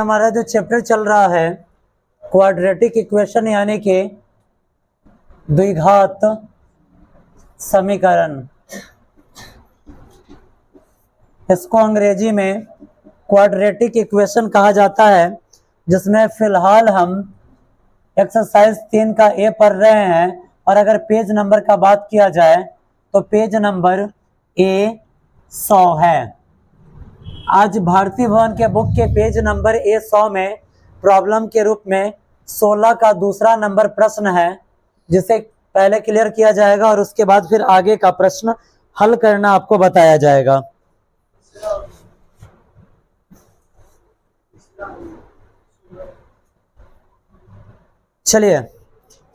हमारा जो चैप्टर चल रहा है क्वाड्रेटिक इक्वेशन यानी कि द्विघात समीकरण, इसको अंग्रेजी में क्वाड्रेटिक इक्वेशन कहा जाता है, जिसमें फिलहाल हम एक्सरसाइज 3 का ए पढ़ रहे हैं। और अगर पेज नंबर का बात किया जाए तो पेज नंबर A100 है। आज भारतीय भवन के बुक के पेज नंबर A100 में प्रॉब्लम के रूप में 16 का दूसरा नंबर प्रश्न है, जिसे पहले क्लियर किया जाएगा और उसके बाद फिर आगे का प्रश्न हल करना आपको बताया जाएगा। चलिए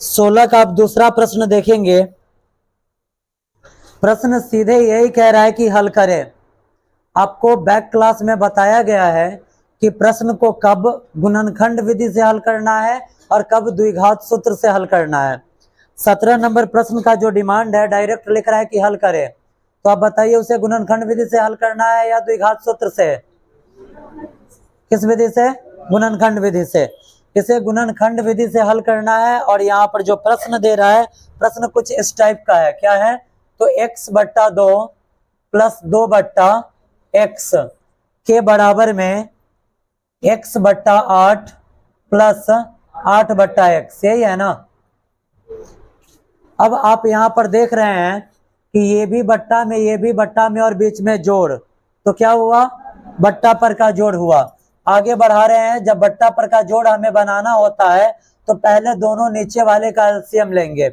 16 का आप दूसरा प्रश्न देखेंगे। प्रश्न सीधे यही कह रहा है कि हल करें। आपको बैक क्लास में बताया गया है कि प्रश्न को कब गुणनखंड विधि से हल करना है और कब द्विघात सूत्र से हल करना है। 17 नंबर प्रश्न का जो डिमांड है डायरेक्ट लिख रहा है कि हल करें, तो आप बताइए उसे गुणनखंड विधि से हल करना है या द्विघात सूत्र से? किस विधि से? गुणनखंड विधि से। इसे गुणनखंड विधि से हल करना है। और यहाँ पर जो प्रश्न दे रहा है, प्रश्न कुछ इस टाइप का है। क्या है? तो x/2 प्लस 2/x के बराबर में x/8 प्लस 8/x, यही है ना। अब आप यहाँ पर देख रहे हैं कि ये भी बट्टा में, ये भी बट्टा में और बीच में जोड़, तो क्या हुआ? बट्टा पर का जोड़ हुआ। आगे बढ़ा रहे हैं। जब बट्टा पर का जोड़ हमें बनाना होता है तो पहले दोनों नीचे वाले का एलसीएम लेंगे।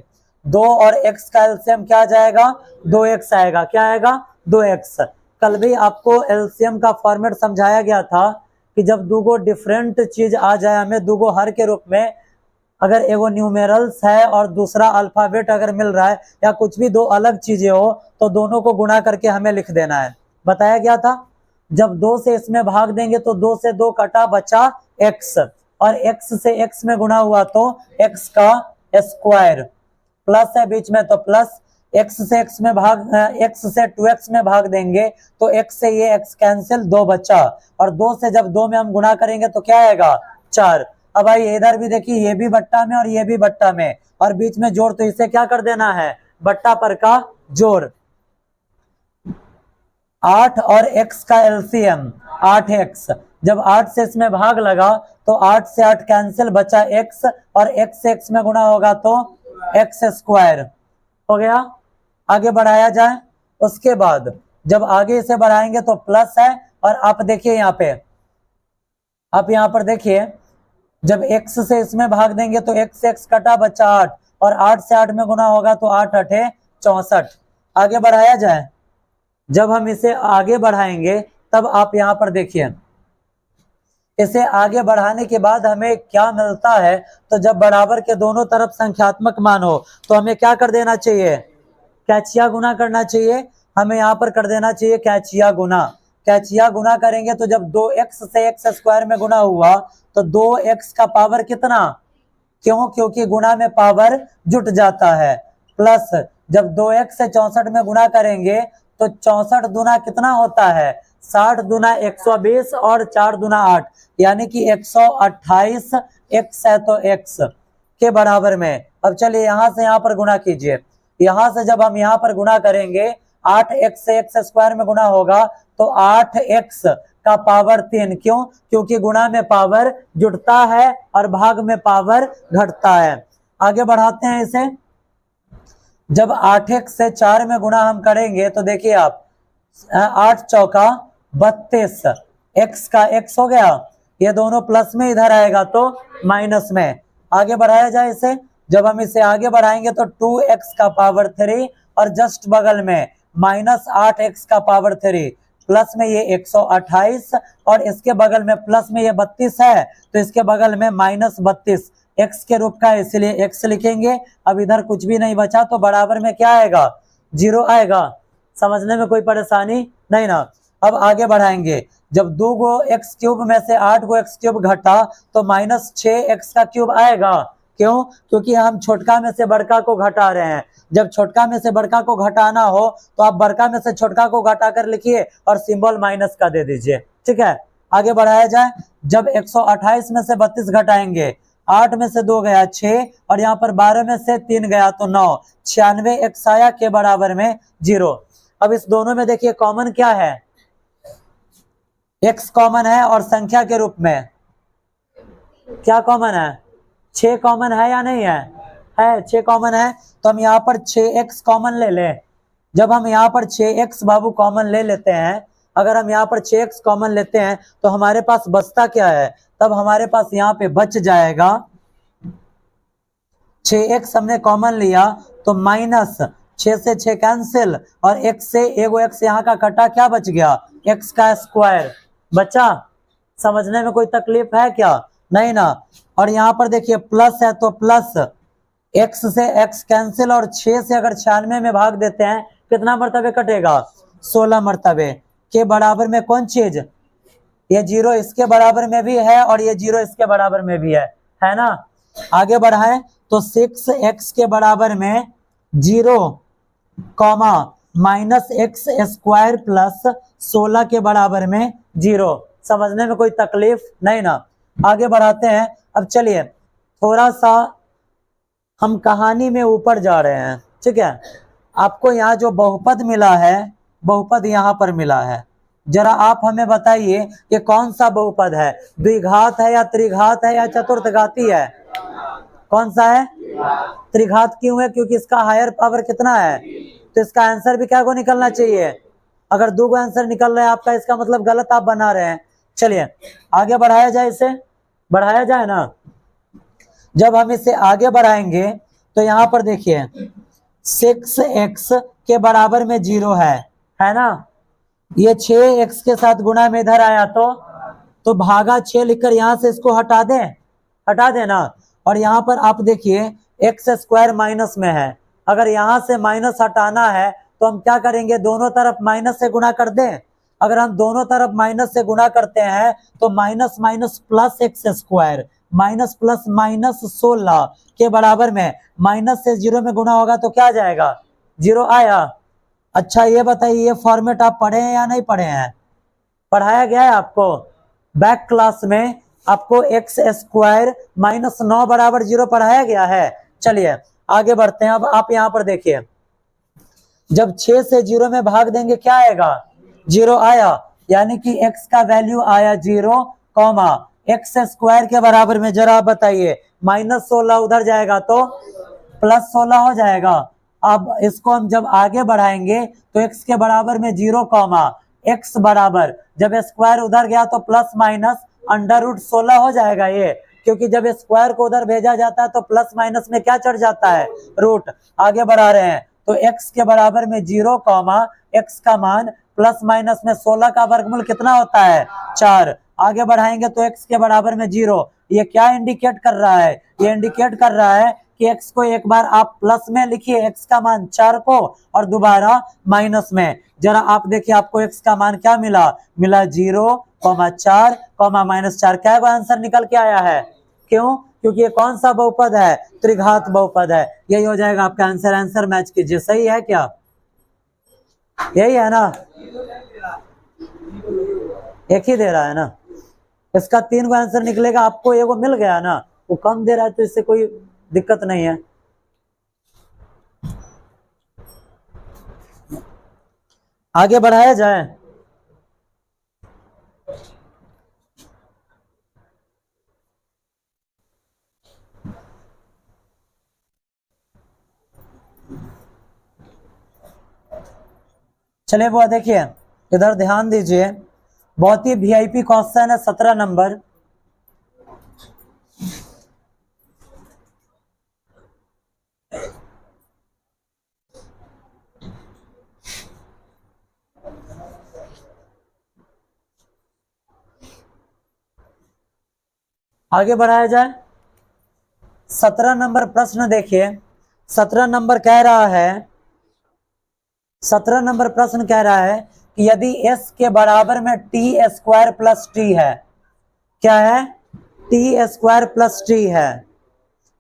2 और x का एलसीएम क्या आ जाएगा? 2x आएगा। क्या आएगा? 2x। कल भी आपको एलसीएम का फॉर्मेट समझाया गया था कि जब दो डिफरेंट चीज आ जाए हमें दो हर के रूप में, अगर एगो न्यूमेरल्स है और दूसरा अल्फाबेट अगर मिल रहा है या कुछ भी दो अलग चीजें हो, तो दोनों को गुणा करके हमें लिख देना है। बताया गया था। जब 2 से इसमें भाग देंगे तो 2 से 2 कटा, बचा x, और x से x में गुणा हुआ तो x का स्क्वायर, प्लस है बीच में तो प्लस, x से x में भाग, x से 2x में भाग देंगे तो x से ये x कैंसिल, 2 बचा, और 2 से जब 2 में हम गुणा करेंगे तो क्या आएगा? 4। अब आइए इधर भी देखिए, ये भी बट्टा में और ये भी बट्टा में और बीच में जोड़, तो इसे क्या कर देना है? बट्टा पर का जोड़। 8 और x का एलसीएम 8x। जब 8 से इसमें भाग लगा तो 8 से 8 कैंसिल, बचा x, और x से x में गुणा होगा तो x स्क्वायर हो गया। आगे बढ़ाया जाए। उसके बाद जब आगे इसे बढ़ाएंगे तो प्लस है, और आप देखिए यहाँ पे, आप यहाँ पर देखिए, जब x से इसमें भाग देंगे तो x से x कटा, बचा 8, और 8 से 8 में गुणा होगा तो 8 8 64। आगे बढ़ाया जाए। जब हम इसे आगे बढ़ाएंगे तब आप यहाँ पर देखिए, इसे आगे बढ़ाने के बाद हमें क्या मिलता है? तो जब बराबर के दोनों तरफ संख्यात्मक मान हो तो हमें क्या कर देना चाहिए? कैचिया गुना करना चाहिए। हमें यहाँ पर कर देना चाहिए कैचिया गुना। कैचिया गुना करेंगे तो जब 2x से x स्क्वायर में गुना हुआ तो 2x का पावर कितना? क्यों? क्योंकि गुना में पावर जुट जाता है। प्लस जब 2x से 64 में गुना करेंगे तो 64 दूना कितना होता है? 60 दूना 120 और 4 दूना 8, यानी कि 128 x है तो x के बराबर में। अब चलिए यहाँ से यहाँ पर गुणा कीजिए। यहाँ से जब हम यहाँ पर गुणा करेंगे, 8x से x स्क्वायर में गुणा होगा तो 8x का पावर 3। क्यों? क्योंकि गुणा में पावर जुटता है और भाग में पावर घटता है। आगे बढ़ाते हैं इसे। जब 8x से 4 में गुणा हम करेंगे तो देखिए आप, 8 चौका 32, x का x हो गया, ये दोनों प्लस में, इधर आएगा तो माइनस में। आगे बढ़ाया जाए इसे। जब हम इसे आगे बढ़ाएंगे तो 2x का पावर 3 और जस्ट बगल में माइनस 8x का पावर 3, प्लस में ये 128 और इसके बगल में प्लस में ये 32 है तो इसके बगल में माइनस 32 x के रूप का, इसलिए x लिखेंगे। अब इधर कुछ भी नहीं बचा तो बराबर में क्या आएगा? 0 आएगा। समझने में कोई परेशानी नहीं ना। अब आगे बढ़ाएंगे। जब 2 गो x क्यूब में से 8 गो x क्यूब घटा तो माइनस 6x का क्यूब आएगा। क्यों? क्योंकि हम छोटका में से बड़का को घटा रहे हैं। जब छोटका में से बड़का को घटाना हो तो आप बड़का में से छोटका को घटा कर लिखिए और सिंबल माइनस का दे दीजिए। ठीक है। आगे बढ़ाया जाए, जब 128 में से 32 घटाएंगे, 8 में से 2 गया 6 और यहाँ पर 12 में से 3 गया तो 9, 96 x आया के बराबर में 0। अब इस दोनों में देखिए कॉमन क्या है, x कॉमन है और संख्या के रूप में क्या कॉमन है, 6 कॉमन है या नहीं है, 6 कॉमन है। तो हम यहाँ पर 6x कॉमन ले लें। जब हम यहाँ पर 6x बाबू कॉमन ले लेते हैं, अगर हम यहाँ पर 6x कॉमन लेते हैं तो हमारे पास बचता क्या है, तब हमारे पास यहाँ पे बच जाएगा 6x हमने कॉमन लिया तो माइनस 6 से 6 कैंसिल और x से एगो x यहाँ का कटा, क्या बच गया, x का स्क्वायर बचा। समझने में कोई तकलीफ है क्या, नहीं ना। और यहाँ पर देखिए प्लस है तो प्लस x से x कैंसिल और 6 से अगर 96 में भाग देते हैं कितना मर्तबे कटेगा, 16 मर्तबे के बराबर में कौन चीज, ये 0 इसके बराबर में भी है और ये 0 इसके बराबर में भी है ना। आगे बढ़ाएं तो 6x के बराबर में 0 comma minus x square plus 16 के बराबर में 0। समझने में कोई तकलीफ नहीं ना। आगे बढ़ाते हैं। अब चलिए थोड़ा सा हम कहानी में ऊपर जा रहे हैं, ठीक है। आपको यहाँ जो बहुपद मिला है, बहुपद यहाँ पर मिला है, जरा आप हमें बताइए कि कौन सा बहुपद है, द्विघात है या त्रिघात है या चतुर्थघाती है, कौन सा है, त्रिघात। क्यों है, क्योंकि इसका हायर पावर कितना है, तो इसका आंसर भी क्या को निकलना चाहिए। अगर 2 को आंसर निकल रहा है आपका, इसका मतलब गलत आप बना रहे हैं। चलिए आगे बढ़ाया जाए, इसे बढ़ाया जाए ना। जब हम इसे आगे बढ़ाएंगे तो यहाँ पर देखिए 6x के बराबर में 0 है ना। ये 6x के साथ गुणा में इधर आया तो भागा 6 लिखकर यहाँ से इसको हटा दें ना। और यहाँ पर आप देखिए एक्स स्क्वायर माइनस में है, अगर यहाँ से माइनस हटाना है तो हम क्या करेंगे, दोनों तरफ माइनस से गुणा कर दें। अगर हम दोनों तरफ माइनस से गुणा करते हैं तो minus minus plus x square, minus plus minus 16 के बराबर में माइनस से 0 में गुणा होगा तो क्या आ जाएगा, 0 आया। अच्छा ये बताइए, ये फॉर्मेट आप पढ़े हैं या नहीं पढ़े हैं, पढ़ाया गया है आपको बैक क्लास में, आपको एक्स स्क्वायर माइनस 9 बराबर 0 पढ़ाया गया है। चलिए आगे बढ़ते हैं। अब आप यहाँ पर देखिए, जब 6 से 0 में भाग देंगे क्या आएगा, 0 आया, यानी कि x का वैल्यू आया 0 कॉमा एक्स स्क्वायर के बराबर में, जरा आप बताइए, माइनस 16 उधर जाएगा तो प्लस 16 हो जाएगा। अब इसको हम जब आगे बढ़ाएंगे तो x के बराबर में 0 कॉमा x बराबर, जब स्क्वायर उधर गया तो प्लस माइनस अंडर रूट 16 हो जाएगा ये, क्योंकि जब स्क्वायर को उधर भेजा जाता है तो प्लस माइनस में क्या चढ़ जाता है, रूट। आगे बढ़ा रहे हैं तो x के बराबर में 0 कॉमा x का मान प्लस माइनस में 16 का वर्गमूल कितना होता है, 4। आगे बढ़ाएंगे तो x के बराबर में 0, ये क्या इंडिकेट कर रहा है, ये इंडिकेट कर रहा है कि x को एक बार आप प्लस में लिखिए, x का मान 4 को, और दोबारा माइनस में। जरा आप देखिए आपको x का मान क्या मिला, 0 4 -4, क्या आंसर निकल के आया है। क्यों, क्योंकि ये कौन सा बहुपद है, त्रिघात बहुपद है। यही हो जाएगा आपका आंसर। आंसर मैच कीजिए, सही है क्या, यही है ना, एक ही दे रहा है ना, इसका 3 को आंसर निकलेगा, आपको एगो मिल गया ना, वो कम दे रहा है तो इससे कोई दिक्कत नहीं है। आगे बढ़ाया जाए। चलिए वो देखिए, इधर ध्यान दीजिए, बहुत ही वीआईपी क्वेश्चन है, 17 नंबर। आगे बढ़ाया जाए। 17 नंबर प्रश्न देखिए, 17 नंबर कह रहा है, 17 नंबर प्रश्न कह रहा है कि यदि s के बराबर में टी स्क्वायर प्लस टी है, क्या है, टी स्क्वायर प्लस टी है,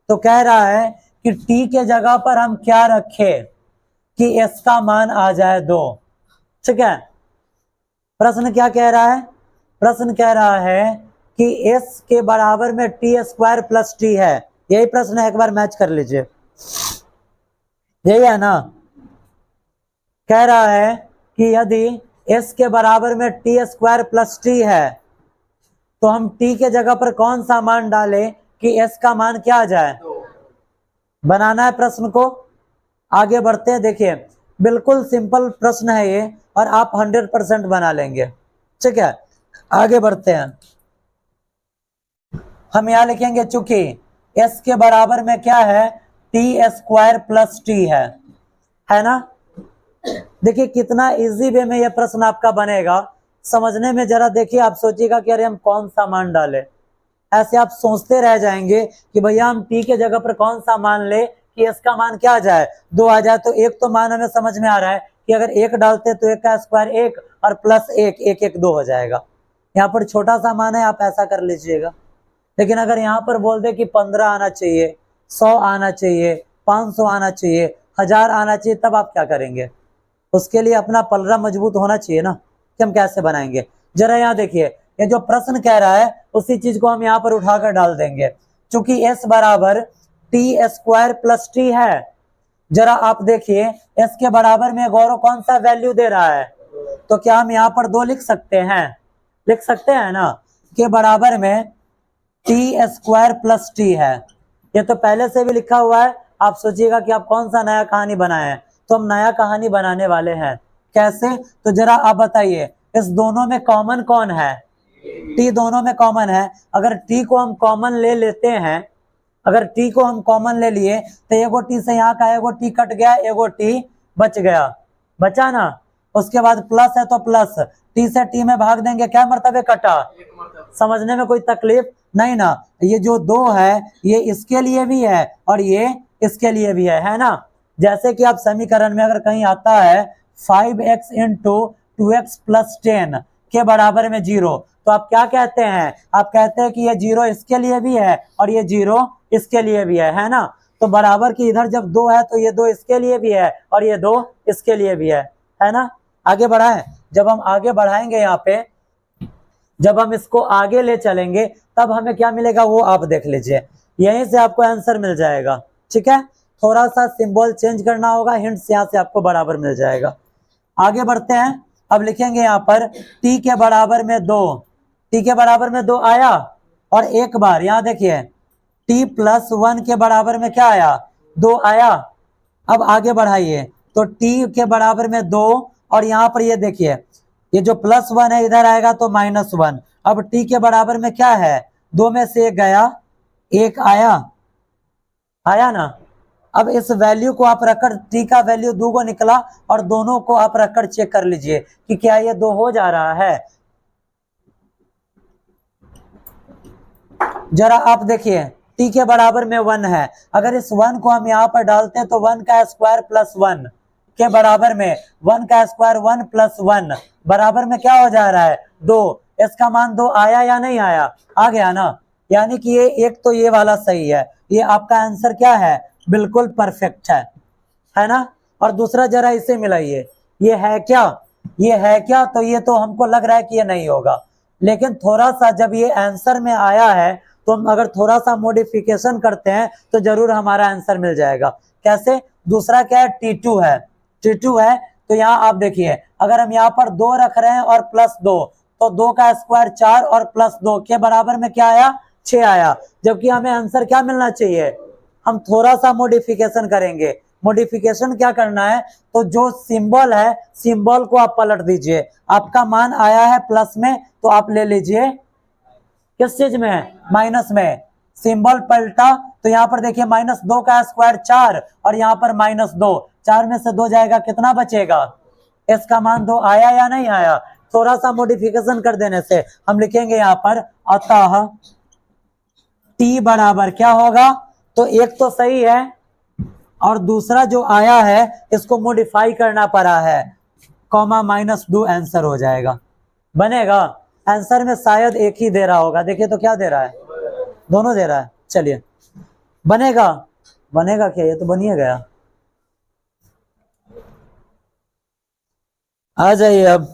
तो कह रहा है कि t के जगह पर हम क्या रखें कि s का मान आ जाए 2। ठीक है, प्रश्न क्या कह रहा है, प्रश्न कह रहा है कि s के बराबर में टी स्क्वायर प्लस टी है, यही प्रश्न है, एक बार मैच कर लीजिए, यही है ना। कह रहा है कि यदि s के बराबर में टी स्क्वायर प्लस टी है तो हम t के जगह पर कौन सा मान डालें कि s का मान क्या आ जाए। बनाना है प्रश्न को, आगे बढ़ते हैं। देखिए बिल्कुल सिंपल प्रश्न है ये और आप 100% बना लेंगे, ठीक है। आगे बढ़ते हैं, हम यहां लिखेंगे चूंकि s के बराबर में क्या है, टी स्क्वायर प्लस टी है ना। देखिए कितना इजी वे में यह प्रश्न आपका बनेगा, समझने में जरा देखिए, आप सोचिएगा कि अरे हम कौन सा मान डालें, ऐसे आप सोचते रह जाएंगे कि भैया हम टी के जगह पर कौन सा मान ले कि इसका मान क्या आ जाए, 2 आ जाए। तो एक तो मान हमें समझ में आ रहा है कि अगर 1 डालते तो 1 का स्क्वायर 1 और प्लस 1 1 1 2 हो जाएगा। यहाँ पर छोटा सा मान है, आप ऐसा कर लीजिएगा। लेकिन अगर यहाँ पर बोल दे कि 15 आना चाहिए, 100 आना चाहिए, 500 आना चाहिए, 1000 आना चाहिए, तब आप क्या करेंगे। उसके लिए अपना पलड़ा मजबूत होना चाहिए ना कि हम कैसे बनाएंगे। जरा यहाँ देखिए, ये जो प्रश्न कह रहा है उसी चीज को हम यहाँ पर उठाकर डाल देंगे। चूंकि s बराबर टी स्क्वायर प्लस टी है, जरा आप देखिए s के बराबर में गौरव कौन सा वैल्यू दे रहा है, तो क्या हम यहाँ पर 2 लिख सकते हैं, लिख सकते हैं ना, के बराबर में टी स्क्वायर प्लस टी है। ये तो पहले से भी लिखा हुआ है, आप सोचिएगा कि आप कौन सा नया कहानी बनाए हैं, तो हम नया कहानी बनाने वाले हैं। कैसे, तो जरा आप बताइए, इस दोनों में कॉमन कौन है, टी दोनों में कॉमन है। अगर टी को हम कॉमन ले लेते हैं, अगर टी को हम कॉमन ले लिए तो एगो टी से यहाँ का एगो टी कट गया, एगो टी बच गया, बचा ना। उसके बाद प्लस है तो प्लस, टी से टी में भाग देंगे, क्या मर्तबे कटा, समझने में कोई तकलीफ नहीं ना। ये जो 2 है ये इसके लिए भी है और ये इसके लिए भी है ना। जैसे कि आप समीकरण में अगर कहीं आता है 5x इंटू 2x प्लस 10 के बराबर में 0, तो आप क्या कहते हैं, आप कहते हैं कि ये 0 इसके लिए भी है और ये 0 इसके लिए भी है ना। तो बराबर की इधर जब 2 है तो ये 2 इसके लिए भी है और ये 2 इसके लिए भी है ना। आगे बढ़ाएं, जब हम आगे बढ़ाएंगे यहाँ पे, जब हम इसको आगे ले चलेंगे तब हमें क्या मिलेगा वो आप देख लीजिए, यहीं से आपको आंसर मिल जाएगा, ठीक है। थोड़ा सा सिंबल चेंज करना होगा, हिंट्स यहाँ से आपको बराबर मिल जाएगा। आगे बढ़ते हैं, अब लिखेंगे यहाँ पर t के बराबर में 2, t के बराबर में 2 आया और एक बार यहाँ देखिए t प्लस 1 के बराबर में क्या आया, 2 आया। अब आगे बढ़ाइए तो t के बराबर में 2 और यहाँ पर ये देखिए ये जो प्लस 1 है इधर आएगा तो माइनस 1। अब t के बराबर में क्या है, 2 में से 1 गया, 1 आया ना। अब इस वैल्यू को आप रखकर t का वैल्यू 2 को निकला और दोनों को आप रखकर चेक कर लीजिए कि क्या ये 2 हो जा रहा है। जरा आप देखिए t के बराबर में 1 है, अगर इस 1 को हम यहाँ पर डालते हैं तो 1 का स्क्वायर प्लस 1 के बराबर में 1 का स्क्वायर 1 प्लस 1 बराबर में क्या हो जा रहा है, 2। इसका मान 2 आया या नहीं आया, आ गया ना। यानी कि ये एक तो ये वाला सही है, ये आपका आंसर क्या है, बिल्कुल परफेक्ट है ना। और दूसरा जरा इसे मिलाइए, ये है क्या, ये है क्या, तो ये तो हमको लग रहा है कि ये नहीं होगा, लेकिन थोड़ा सा जब ये आंसर में आया है तो हम अगर थोड़ा सा मॉडिफिकेशन करते हैं तो जरूर हमारा आंसर मिल जाएगा। कैसे, दूसरा क्या है, T2 है, T2 है। तो यहाँ आप देखिए अगर हम यहाँ पर 2 रख रहे हैं और प्लस 2, तो 2 का स्क्वायर 4 और प्लस 2 के बराबर में क्या आया, 6 आया। जबकि हमें आंसर क्या मिलना चाहिए, हम थोड़ा सा मॉडिफिकेशन करेंगे। मॉडिफिकेशन क्या करना है, तो जो सिंबल है सिंबल को आप पलट दीजिए, आपका मान आया है प्लस में तो आप ले लीजिए किस चीज में, माइनस में। सिंबल पलटा तो यहाँ पर देखिए -2 का स्क्वायर 4 और यहाँ पर -2, 4 में से 2 जाएगा, कितना बचेगा, इसका मान 2 आया या नहीं आया। थोड़ा सा मॉडिफिकेशन कर देने से हम लिखेंगे यहाँ पर अतः t बराबर क्या होगा, तो एक तो सही है और दूसरा जो आया है इसको मॉडिफाई करना पड़ा है, कॉमा -2 आंसर हो जाएगा, बनेगा। आंसर में शायद एक ही दे रहा होगा, देखिए तो क्या दे रहा है, दोनों दे रहा है। चलिए बनेगा, बनेगा क्या, ये तो बन ही गया। आ जाइए अब,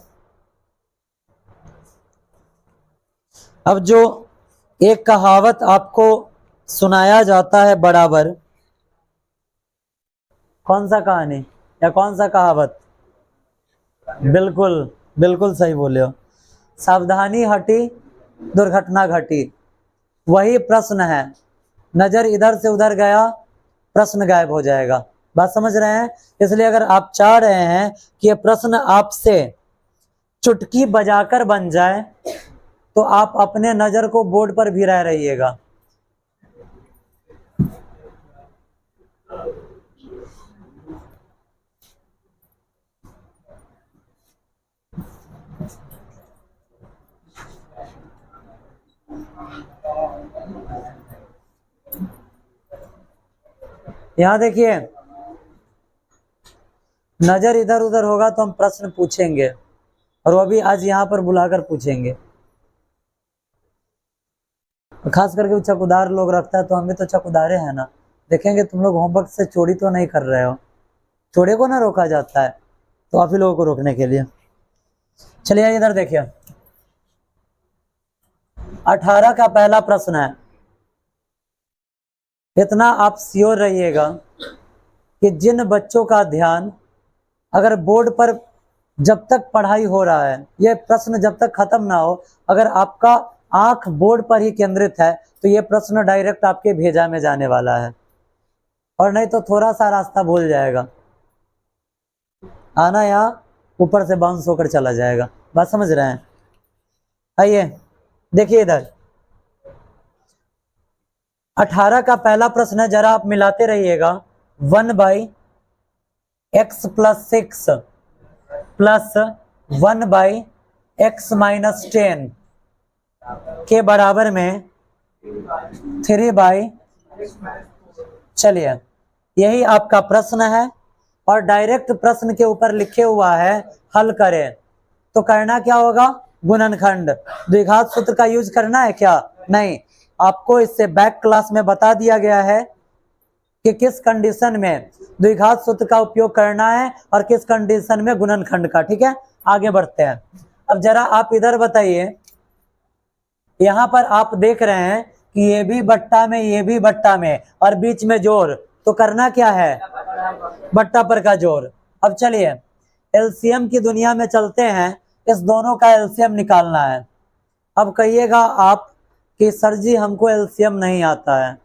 अब जो एक कहावत आपको सुनाया जाता है बराबर, कौन सा कहानी या कौन सा कहावत? बिल्कुल बिल्कुल सही बोले हो। सावधानी हटी दुर्घटना घटी, वही प्रश्न है। नजर इधर से उधर गया, प्रश्न गायब हो जाएगा। बात समझ रहे हैं? इसलिए अगर आप चाह रहे हैं कि ये प्रश्न आपसे चुटकी बजाकर बन जाए, तो आप अपने नजर को बोर्ड पर भी रहिएगा। यहां देखिए, नजर इधर उधर होगा तो हम प्रश्न पूछेंगे, और वो भी आज यहां पर बुलाकर पूछेंगे। खास करके चकुदार लोग रखता है, तो हम भी तो चकुदारे हैं ना। देखेंगे तुम लोग होमवर्क से चोरी तो नहीं कर रहे हो। चोरी को ना रोका जाता है, तो आप ही लोगों को रोकने के लिए। चलिए इधर देखिए, 18 का पहला प्रश्न है। इतना आप श्योर रहिएगा कि जिन बच्चों का ध्यान अगर बोर्ड पर जब तक पढ़ाई हो रहा है, ये प्रश्न जब तक खत्म ना हो, अगर आपका आंख बोर्ड पर ही केंद्रित है, तो ये प्रश्न डायरेक्ट आपके भेजा में जाने वाला है, और नहीं तो थोड़ा सा रास्ता भूल जाएगा, आना यहाँ ऊपर से बाउंस होकर चला जाएगा। बात समझ रहे हैं? आइए देखिए इधर, 18 का पहला प्रश्न है, जरा आप मिलाते रहिएगा। 1/x + 6 प्लस 1/x - 10 के बराबर में 3/। चलिए, यही आपका प्रश्न है, और डायरेक्ट प्रश्न के ऊपर लिखे हुआ है हल करें। तो करना क्या होगा? गुणनखंड द्विघात सूत्र का यूज करना है क्या? नहीं, आपको इससे बैक क्लास में बता दिया गया है कि किस कंडीशन में द्विघात सूत्र का उपयोग करना है और किस कंडीशन में गुणनखंड का। ठीक है, आगे बढ़ते हैं। अब जरा आप इधर बताइए, यहां पर आप देख रहे हैं कि ये भी बट्टा में, ये भी बट्टा में, और बीच में जोड़, तो करना क्या है? बट्टा पर का जोड़। अब चलिए एलसीएम की दुनिया में चलते हैं, इस दोनों का एलसीएम निकालना है। अब कहिएगा आप कि सर जी हमको एलसीएम नहीं आता है,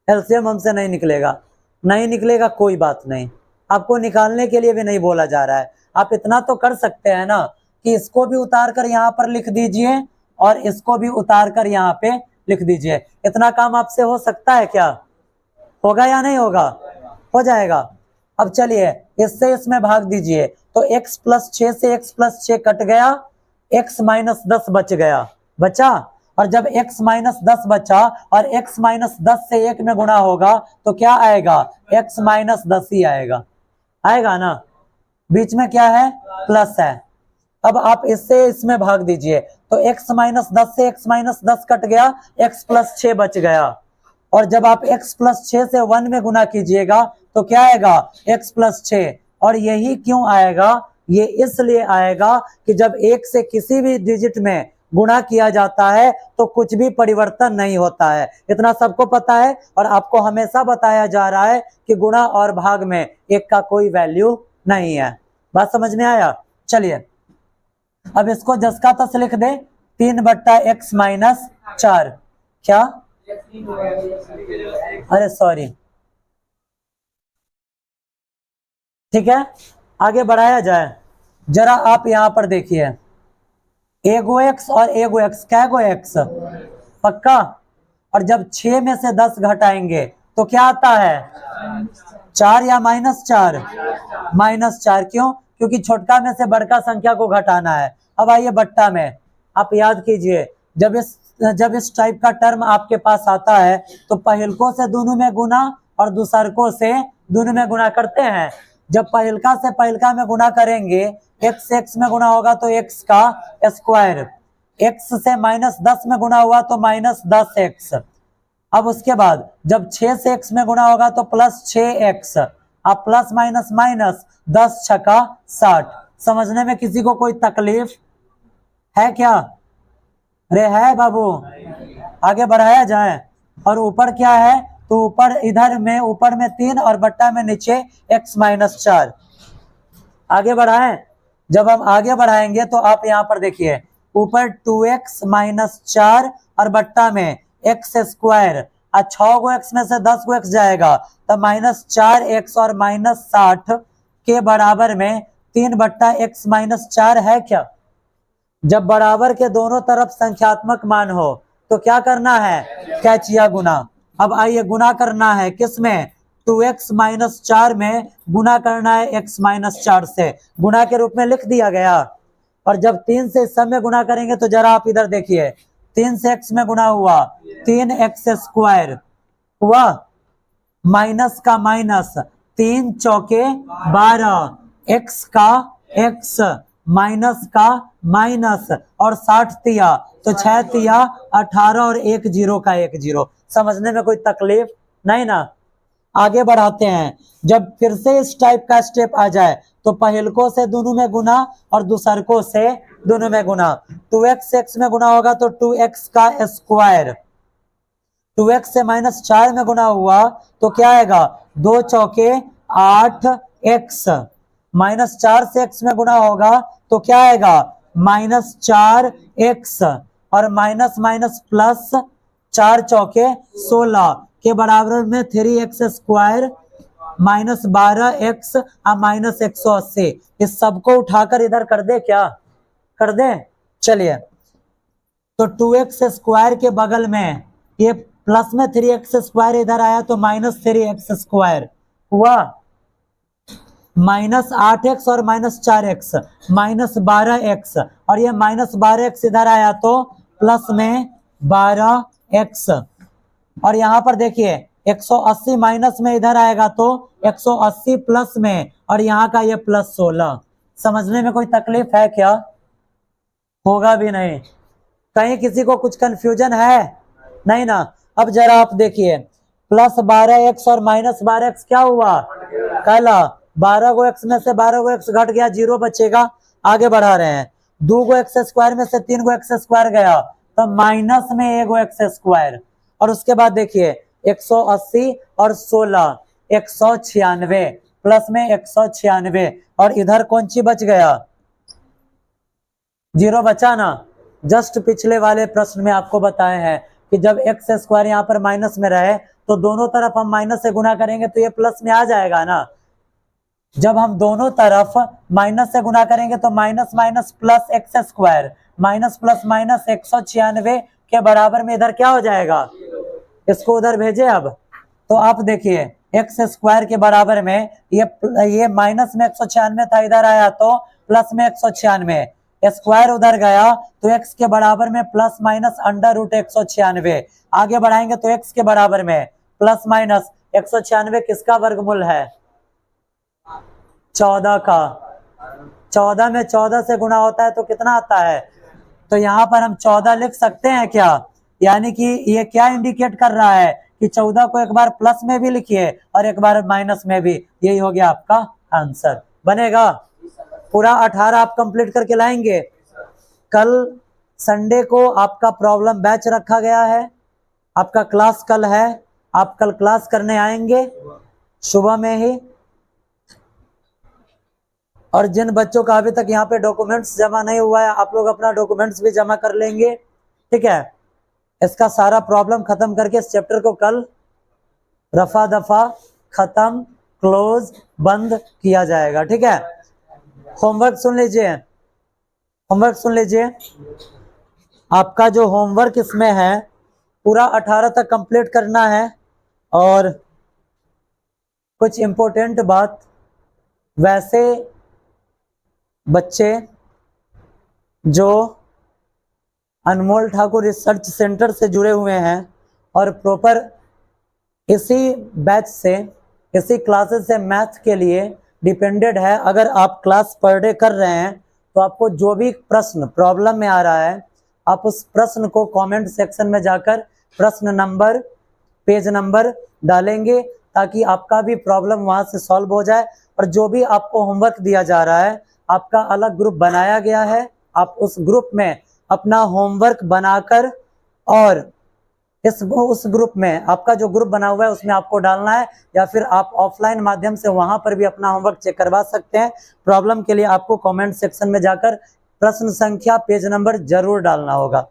एलसीएम हमसे नहीं निकलेगा। नहीं निकलेगा कोई बात नहीं, आपको निकालने के लिए भी नहीं बोला जा रहा है। आप इतना तो कर सकते हैं ना कि इसको भी उतार कर यहाँ पर लिख दीजिए, और इसको भी उतार कर यहाँ पे लिख दीजिए। इतना काम आपसे हो सकता है क्या? होगा या नहीं होगा? हो जाएगा। अब चलिए इससे इसमें भाग दीजिए, तो x + 6 से x + 6 कट गया, x - 10 बच गया, बचा। और जब x - 10 बचा और x - 10 से 1 में गुणा होगा, तो क्या आएगा? x - 10 ही आएगा, आएगा ना। बीच में क्या है? प्लस है। अब आप इससे इसमें भाग दीजिए, तो x - 10 से x - 10 कट गया, x + 6 बच गया। और जब आप x + 6 से 1 में गुना कीजिएगा, तो क्या आएगा? x + 6। और यही क्यों आएगा? ये इसलिए आएगा कि जब एक से किसी भी डिजिट में गुणा किया जाता है तो कुछ भी परिवर्तन नहीं होता है। इतना सबको पता है, और आपको हमेशा बताया जा रहा है कि गुणा और भाग में एक का कोई वैल्यू नहीं है। बात समझ में आया? चलिए अब इसको जस का तस लिख दे, 3/x - 4। क्या? अरे सॉरी, ठीक है, आगे बढ़ाया जाए। जरा आप यहां पर देखिए, एगो x और एगो x, क्या गो x? पक्का। और जब 6 में से 10 घटाएंगे तो क्या आता है? 4 या -4? -4। क्यों? क्योंकि छोटका में से बड़का संख्या को घटाना है। अब आइए बट्टा में, आप याद कीजिए, जब इस टाइप का टर्म आपके पास आता है, तो पहिलकों से दोनों में गुना और दूसरकों से दोनों में गुना करते हैं। जब पहिलका से पहिलका में गुना करेंगे, x से x में गुना होगा तो x का स्क्वायर, x से -10 में गुना हुआ तो -10x। अब उसके बाद जब 6 से x में गुना होगा तो +6x। अब प्लस माइनस माइनस, 10 छक्का 60। समझने में किसी को कोई तकलीफ है क्या? अरे है बाबू, आगे बढ़ाया जाए। और ऊपर क्या है, तो ऊपर इधर में ऊपर में 3 और बट्टा में नीचे x-4। आगे बढ़ाएं। जब हम आगे बढ़ाएंगे तो आप यहाँ पर देखिए, ऊपर 2x-4 और बट्टा में x²। 6 गो x में से 10 गो x जाएगा तो -4x और -60 के बराबर में 3 बट्टा x-4 है क्या। जब बराबर के दोनों तरफ संख्यात्मक मान हो तो क्या करना है, कैचिया गुना। अब आइए गुना करना है किसमें, 2x-4 में गुना करना है x-4 से, गुना के रूप में लिख दिया गया। और जब 3 से इस सब में गुना करेंगे तो जरा आप इधर देखिए, 3 से x में गुना हुआ 3x² हुआ, माइनस का माइनस, 3 चौके 12, x का x, माइनस का माइनस, और 60 तिया तो 6 तिया 18 और 1 0 का 1 0। समझने में कोई तकलीफ नहीं ना। आगे बढ़ाते हैं। जब फिर से इस टाइप का स्टेप आ जाए तो पहलकों से दोनों में गुना और दूसरकों से दोनों में गुना। 2x x में गुना होगा तो 2x का स्क्वायर, 2x से -4 में गुना हुआ तो क्या आएगा, 2 चौके 8x, -4 से x में गुना होगा तो क्या आएगा, -4x, और माइनस माइनस प्लस 4 चौके 16 के बराबर में 3x² -12x और -180। इस सबको उठाकर इधर कर दे, क्या कर दे, चलिए। तो 2x² के बगल में ये प्लस में 3x² इधर आया तो -3x² हुआ, -8x और -4x, -12x, और ये -12x इधर आया तो प्लस में 12x। और यहाँ पर देखिए 180 माइनस में इधर आएगा तो 180 प्लस में, और यहाँ का ये +16। समझने में कोई तकलीफ है क्या, होगा भी नहीं। कहीं किसी को कुछ कंफ्यूजन है नहीं ना। अब जरा आप देखिए, +12x और -12x क्या हुआ, कहला 12 गो x में से 12 गो x घट गया, 0 बचेगा। आगे बढ़ा रहे हैं, 2 गो x² में से 3 गो x² गया तो माइनस में 1 गो x²। और उसके बाद देखिए 180 और 16 196, प्लस में 196, और इधर कौन सी बच गया, 0 बचा ना। जस्ट पिछले वाले प्रश्न में आपको बताए हैं कि जब x² यहाँ पर माइनस में रहे तो दोनों तरफ हम माइनस से गुना करेंगे तो ये प्लस में आ जाएगा ना। जब हम दोनों तरफ माइनस से गुना करेंगे तो minus minus plus x², minus plus minus 196 के बराबर में इधर क्या हो जाएगा, इसको उधर भेजे। अब तो आप देखिए x² के बराबर में ये माइनस में 196 था, इधर आया तो प्लस में 196, स्क्वायर उधर गया तो x के बराबर में प्लस माइनस √196। आगे बढ़ाएंगे तो x के बराबर में प्लस माइनस 196 किसका वर्गमूल है, 14 का। 14 में 14 से गुना होता है तो कितना आता है, तो यहाँ पर हम 14 लिख सकते हैं क्या। यानी कि ये क्या इंडिकेट कर रहा है कि 14 को एक बार प्लस में भी लिखिए और एक बार माइनस में भी। यही हो गया आपका आंसर, बनेगा। पूरा 18 आप कंप्लीट करके लाएंगे। कल संडे को आपका प्रॉब्लम बैच रखा गया है, आपका क्लास कल है, आप कल क्लास करने आएंगे सुबह में ही। और जिन बच्चों का अभी तक यहाँ पे डॉक्यूमेंट्स जमा नहीं हुआ है, आप लोग अपना डॉक्यूमेंट्स भी जमा कर लेंगे, ठीक है। इसका सारा प्रॉब्लम खत्म करके इस चैप्टर को कल रफा दफा खत्म, क्लोज, बंद किया जाएगा, ठीक है। होमवर्क सुन लीजिए, होमवर्क सुन लीजिए। आपका जो होमवर्क इसमें है पूरा 18 तक कंप्लीट करना है। और कुछ इम्पोर्टेंट बात, वैसे बच्चे जो अनमोल ठाकुर रिसर्च सेंटर से जुड़े हुए हैं और प्रॉपर इसी बैच से, इसी क्लासेस से मैथ के लिए डिपेंडेड है, अगर आप क्लास पर डे कर रहे हैं तो आपको जो भी प्रश्न प्रॉब्लम में आ रहा है, आप उस प्रश्न को कमेंट सेक्शन में जाकर प्रश्न नंबर, पेज नंबर डालेंगे ताकि आपका भी प्रॉब्लम वहां से सॉल्व हो जाए। और जो भी आपको होमवर्क दिया जा रहा है, आपका अलग ग्रुप बनाया गया है, आप उस ग्रुप में अपना होमवर्क बनाकर और उस ग्रुप में, आपका जो ग्रुप बना हुआ है उसमें आपको डालना है, या फिर आप ऑफलाइन माध्यम से वहां पर भी अपना होमवर्क चेक करवा सकते हैं। प्रॉब्लम के लिए आपको कमेंट सेक्शन में जाकर प्रश्न संख्या, पेज नंबर जरूर डालना होगा।